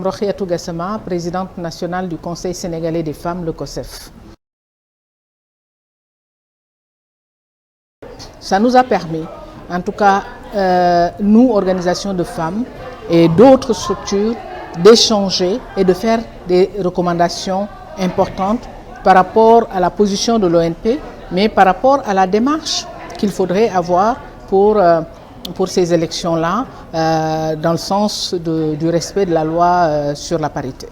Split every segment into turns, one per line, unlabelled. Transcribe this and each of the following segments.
Rokhyatou Gassama, présidente nationale du Conseil sénégalais des femmes, le COSEF. Ça nous a permis, en tout cas, nous, organisations de femmes et d'autres structures, d'échanger et de faire des recommandations importantes par rapport à la position de l'ONP, mais par rapport à la démarche qu'il faudrait avoir pour ces élections-là, dans le sens du respect de la loi sur la parité.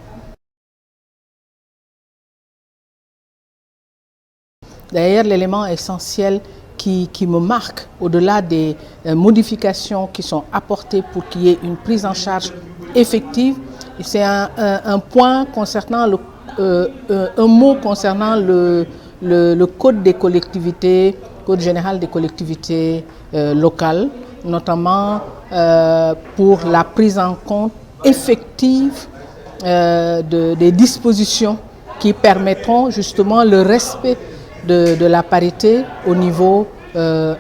D'ailleurs, l'élément essentiel qui me marque, au-delà des modifications qui sont apportées pour qu'il y ait une prise en charge effective, c'est un point concernant un mot concernant le code des collectivités, code général des collectivités locales, notamment pour la prise en compte effective des dispositions qui permettront justement le respect de la parité au niveau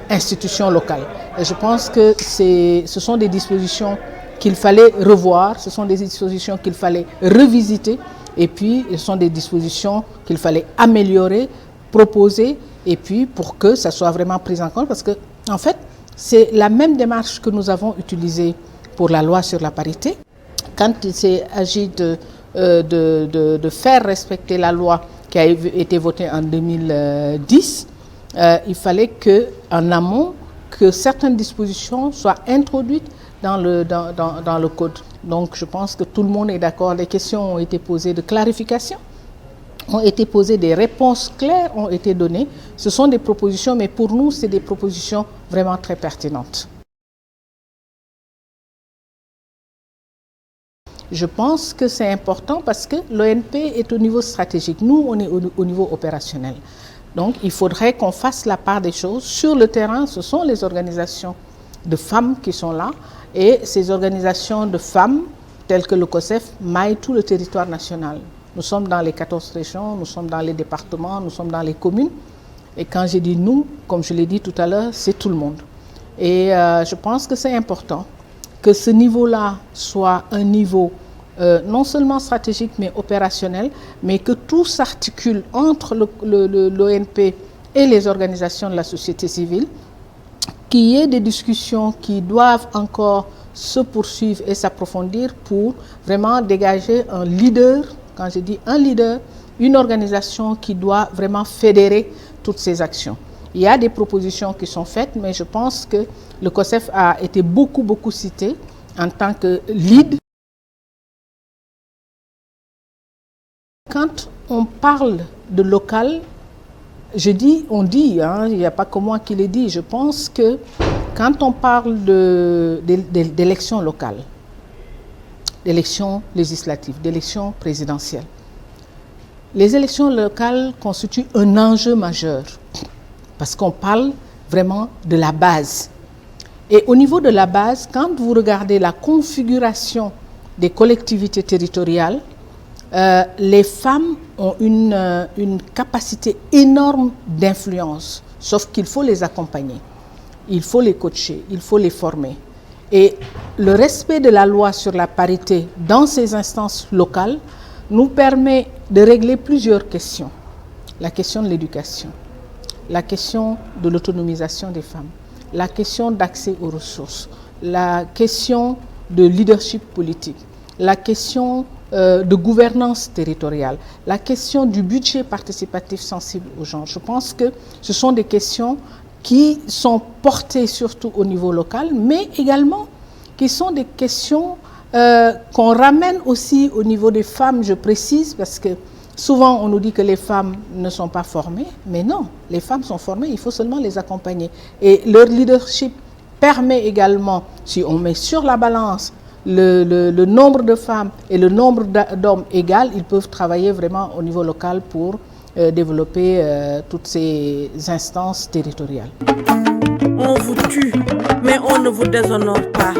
institution locale. Et je pense que ce sont des dispositions qu'il fallait revoir, ce sont des dispositions qu'il fallait revisiter, et puis ce sont des dispositions qu'il fallait améliorer, proposer, et puis pour que ça soit vraiment pris en compte, parce que en fait, c'est la même démarche que nous avons utilisée pour la loi sur la parité. Quand il s'est agi de faire respecter la loi qui a été votée en 2010, il fallait qu'en amont, que certaines dispositions soient introduites dans le code. Donc je pense que tout le monde est d'accord, les questions ont été posées de clarification, ont été posées, des réponses claires ont été données. Ce sont des propositions, mais pour nous, c'est des propositions vraiment très pertinentes. Je pense que c'est important parce que l'ONP est au niveau stratégique. Nous, on est au niveau opérationnel. Donc, il faudrait qu'on fasse la part des choses. Sur le terrain, ce sont les organisations de femmes qui sont là. Et ces organisations de femmes, telles que le COSEF, maillent tout le territoire national. Nous sommes dans les 14 régions, nous sommes dans les départements, nous sommes dans les communes. Et quand je dis nous, comme je l'ai dit tout à l'heure, c'est tout le monde. Et je pense que c'est important que ce niveau-là soit un niveau non seulement stratégique mais opérationnel, mais que tout s'articule entre l'ONP et les organisations de la société civile, qu'il y ait des discussions qui doivent encore se poursuivre et s'approfondir pour vraiment dégager un leader, quand je dis un leader, une organisation qui doit vraiment fédérer toutes ces actions. Il y a des propositions qui sont faites, mais je pense que le COSEF a été beaucoup cité en tant que lead. Quand on parle de local, on dit, hein, il n'y a pas que moi qui le dis, je pense que quand on parle d'élections locales, d'élections législatives, d'élections présidentielles, les élections locales constituent un enjeu majeur parce qu'on parle vraiment de la base. Et au niveau de la base, quand vous regardez la configuration des collectivités territoriales, les femmes ont une capacité énorme d'influence, sauf qu'il faut les accompagner, il faut les coacher, il faut les former. Et le respect de la loi sur la parité dans ces instances locales nous permet de régler plusieurs questions. La question de l'éducation, la question de l'autonomisation des femmes, la question d'accès aux ressources, la question de leadership politique, la question de gouvernance territoriale, la question du budget participatif sensible aux gens. Je pense que ce sont des questions qui sont portées surtout au niveau local, mais également qui sont des questions qu'on ramène aussi au niveau des femmes, je précise, parce que souvent on nous dit que les femmes ne sont pas formées, mais non, les femmes sont formées, il faut seulement les accompagner. Et leur leadership permet également, si on met sur la balance le nombre de femmes et le nombre d'hommes égal, ils peuvent travailler vraiment au niveau local pour développer toutes ces instances territoriales.
On vous tue, mais on ne vous déshonore pas.